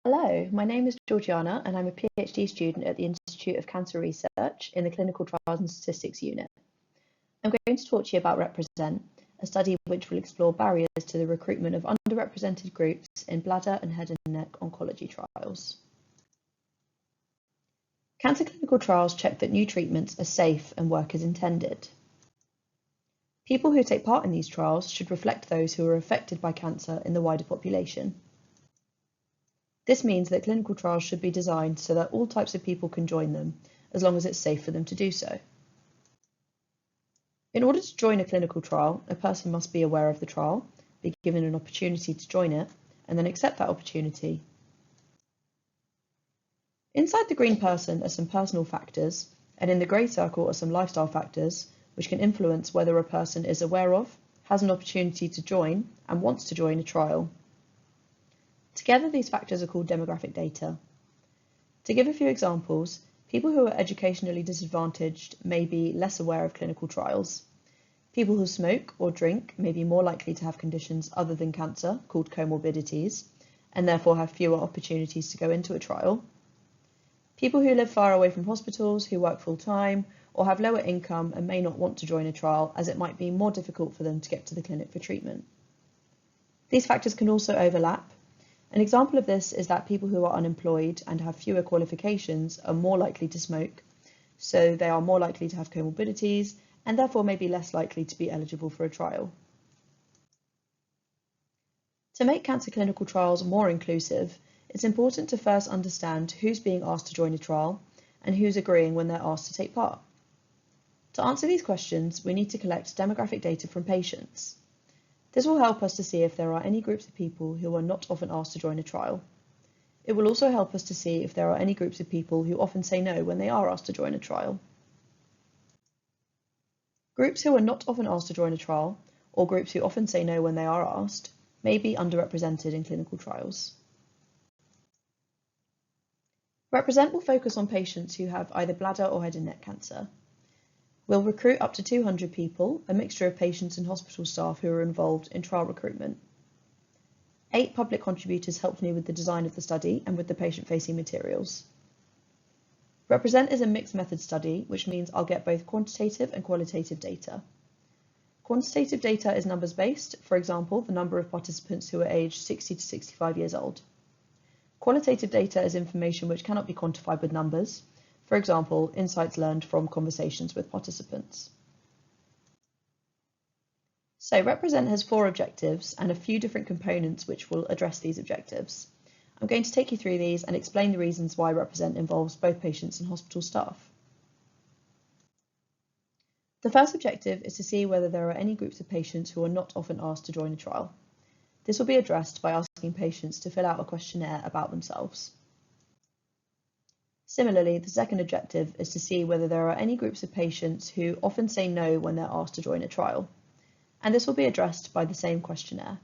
Hello, my name is Georgiana and I'm a PhD student at the Institute of Cancer Research in the Clinical Trials and Statistics Unit. I'm going to talk to you about REPRESENT, a study which will explore barriers to the recruitment of underrepresented groups in bladder and head and neck oncology trials. Cancer clinical trials check that new treatments are safe and work as intended. People who take part in these trials should reflect those who are affected by cancer in the wider population. This means that clinical trials should be designed so that all types of people can join them, as long as it's safe for them to do so. In order to join a clinical trial, a person must be aware of the trial, be given an opportunity to join it, and then accept that opportunity. Inside the green person are some personal factors, and in the grey circle are some lifestyle factors, which can influence whether a person is aware of, has an opportunity to join, and wants to join a trial. Together, these factors are called demographic data. To give a few examples, people who are educationally disadvantaged may be less aware of clinical trials. People who smoke or drink may be more likely to have conditions other than cancer, called comorbidities, and therefore have fewer opportunities to go into a trial. People who live far away from hospitals, who work full-time, or have lower income and may not want to join a trial as it might be more difficult for them to get to the clinic for treatment. These factors can also overlap. An example of this is that people who are unemployed and have fewer qualifications are more likely to smoke, so they are more likely to have comorbidities and therefore may be less likely to be eligible for a trial. To make cancer clinical trials more inclusive, it's important to first understand who's being asked to join a trial and who's agreeing when they're asked to take part. To answer these questions, we need to collect demographic data from patients. This will help us to see if there are any groups of people who are not often asked to join a trial. It will also help us to see if there are any groups of people who often say no when they are asked to join a trial. Groups who are not often asked to join a trial, or groups who often say no when they are asked, may be underrepresented in clinical trials. REPRESENT will focus on patients who have either bladder or head and neck cancer. We'll recruit up to 200 people, a mixture of patients and hospital staff who are involved in trial recruitment. 8 public contributors helped me with the design of the study and with the patient-facing materials. REPRESENT is a mixed method study, which means I'll get both quantitative and qualitative data. Quantitative data is numbers-based, for example, the number of participants who are aged 60 to 65 years old. Qualitative data is information which cannot be quantified with numbers, for example, insights learned from conversations with participants. So REPRESENT has 4 objectives and a few different components which will address these objectives. I'm going to take you through these and explain the reasons why REPRESENT involves both patients and hospital staff. The first objective is to see whether there are any groups of patients who are not often asked to join a trial. This will be addressed by asking patients to fill out a questionnaire about themselves. Similarly, the second objective is to see whether there are any groups of patients who often say no when they're asked to join a trial, and this will be addressed by the same questionnaire.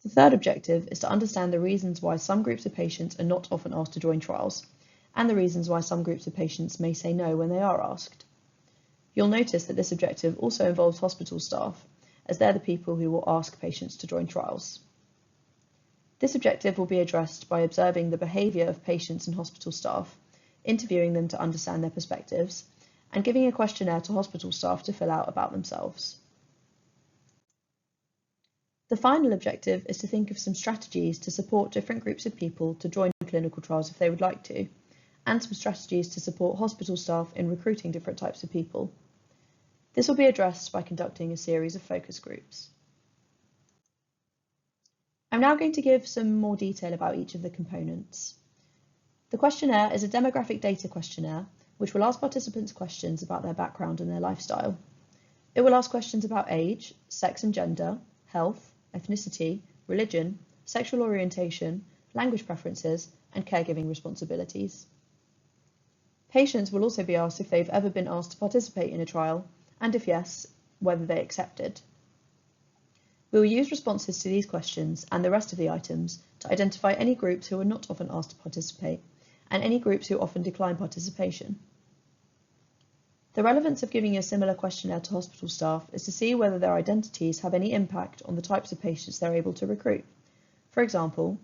The third objective is to understand the reasons why some groups of patients are not often asked to join trials, and the reasons why some groups of patients may say no when they are asked. You'll notice that this objective also involves hospital staff, as they're the people who will ask patients to join trials. This objective will be addressed by observing the behaviour of patients and hospital staff, interviewing them to understand their perspectives, and giving a questionnaire to hospital staff to fill out about themselves. The final objective is to think of some strategies to support different groups of people to join clinical trials if they would like to, and some strategies to support hospital staff in recruiting different types of people. This will be addressed by conducting a series of focus groups. I'm now going to give some more detail about each of the components. The questionnaire is a demographic data questionnaire, which will ask participants questions about their background and their lifestyle. It will ask questions about age, sex and gender, health, ethnicity, religion, sexual orientation, language preferences, and caregiving responsibilities. Patients will also be asked if they've ever been asked to participate in a trial, and if yes, whether they accepted. We will use responses to these questions and the rest of the items to identify any groups who are not often asked to participate, and any groups who often decline participation. The relevance of giving a similar questionnaire to hospital staff is to see whether their identities have any impact on the types of patients they're able to recruit. For example,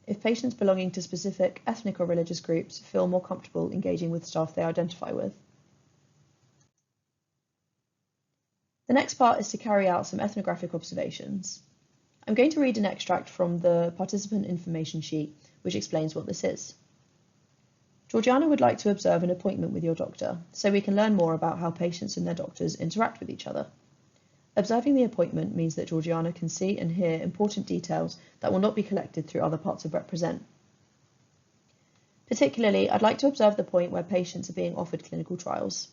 if patients belonging to specific ethnic or religious groups feel more comfortable engaging with staff they identify with. The next part is to carry out some ethnographic observations. I'm going to read an extract from the participant information sheet, which explains what this is. Georgiana would like to observe an appointment with your doctor, so we can learn more about how patients and their doctors interact with each other. Observing the appointment means that Georgiana can see and hear important details that will not be collected through other parts of Represent. Particularly, I'd like to observe the point where patients are being offered clinical trials.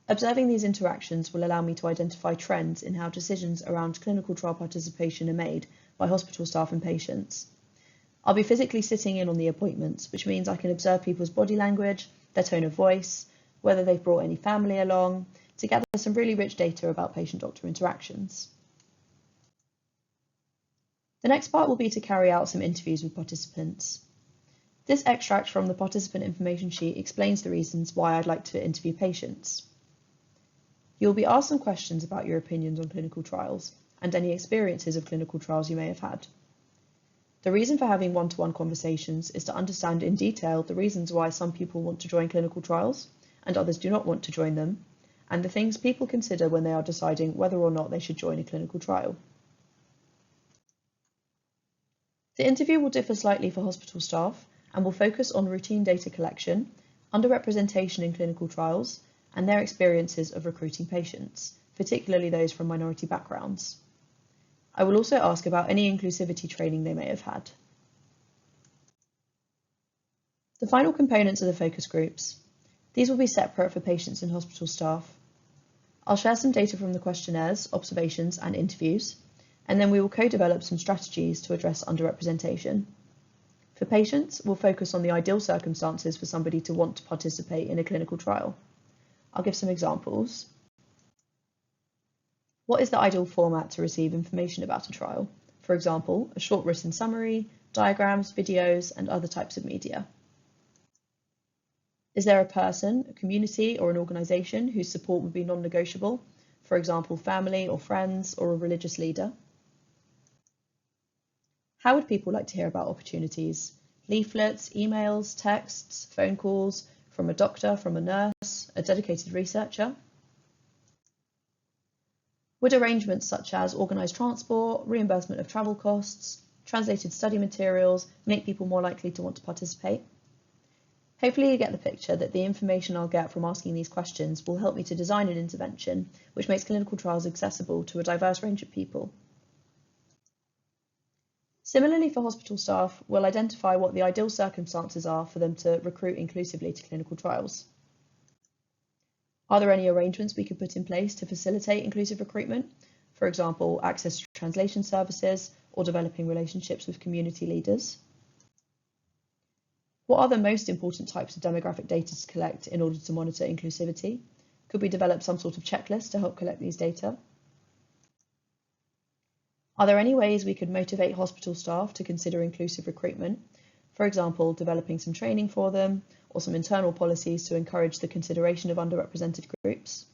Observing these interactions will allow me to identify trends in how decisions around clinical trial participation are made by hospital staff and patients. I'll be physically sitting in on the appointments, which means I can observe people's body language, their tone of voice, whether they've brought any family along, to gather some really rich data about patient-doctor interactions. The next part will be to carry out some interviews with participants. This extract from the participant information sheet explains the reasons why I'd like to interview patients. You'll be asked some questions about your opinions on clinical trials and any experiences of clinical trials you may have had. The reason for having one-to-one conversations is to understand in detail the reasons why some people want to join clinical trials and others do not want to join them, and the things people consider when they are deciding whether or not they should join a clinical trial. The interview will differ slightly for hospital staff and will focus on routine data collection, underrepresentation in clinical trials, and their experiences of recruiting patients, particularly those from minority backgrounds. I will also ask about any inclusivity training they may have had. The final components are the focus groups. These will be separate for patients and hospital staff. I'll share some data from the questionnaires, observations, and interviews, and then we will co-develop some strategies to address underrepresentation. For patients, we'll focus on the ideal circumstances for somebody to want to participate in a clinical trial. I'll give some examples. What is the ideal format to receive information about a trial? For example, a short written summary, diagrams, videos, and other types of media. Is there a person, a community, or an organisation whose support would be non-negotiable? For example, family or friends or a religious leader? How would people like to hear about opportunities? Leaflets, emails, texts, phone calls, from a doctor, from a nurse, a dedicated researcher? Would arrangements such as organised transport, reimbursement of travel costs, translated study materials make people more likely to want to participate? Hopefully you get the picture that the information I'll get from asking these questions will help me to design an intervention which makes clinical trials accessible to a diverse range of people. Similarly for hospital staff, we'll identify what the ideal circumstances are for them to recruit inclusively to clinical trials. Are there any arrangements we could put in place to facilitate inclusive recruitment? For example, access to translation services or developing relationships with community leaders? What are the most important types of demographic data to collect in order to monitor inclusivity? Could we develop some sort of checklist to help collect these data? Are there any ways we could motivate hospital staff to consider inclusive recruitment? For example, developing some training for them or some internal policies to encourage the consideration of underrepresented groups?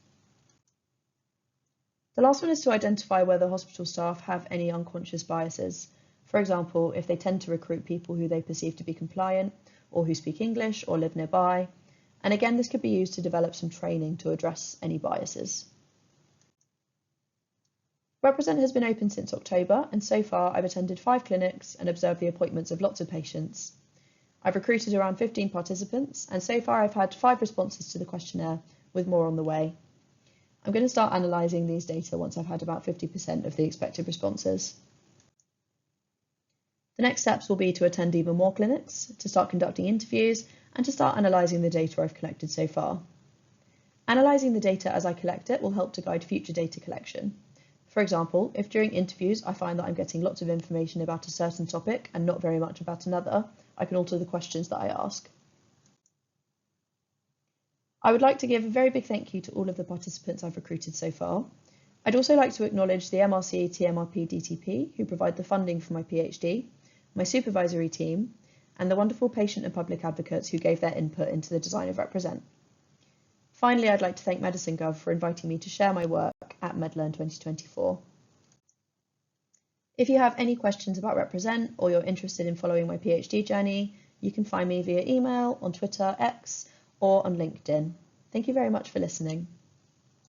The last one is to identify whether hospital staff have any unconscious biases. For example, if they tend to recruit people who they perceive to be compliant or who speak English or live nearby. And again, this could be used to develop some training to address any biases. Represent has been open since October, and so far I've attended 5 clinics and observed the appointments of lots of patients. I've recruited around 15 participants, and so far I've had 5 responses to the questionnaire, with more on the way. I'm going to start analysing these data once I've had about 50% of the expected responses. The next steps will be to attend even more clinics, to start conducting interviews, and to start analysing the data I've collected so far. Analysing the data as I collect it will help to guide future data collection. For example, if during interviews I find that I'm getting lots of information about a certain topic and not very much about another, I can alter the questions that I ask. I would like to give a very big thank you to all of the participants I've recruited so far. I'd also like to acknowledge the MRC, TMRP, DTP, who provide the funding for my PhD, my supervisory team, and the wonderful patient and public advocates who gave their input into the design of Represent. Finally, I'd like to thank MedicineGov for inviting me to share my work at MedLearn 2024. If you have any questions about Represent or you're interested in following my PhD journey, you can find me via email, on Twitter, X, or on LinkedIn. Thank you very much for listening.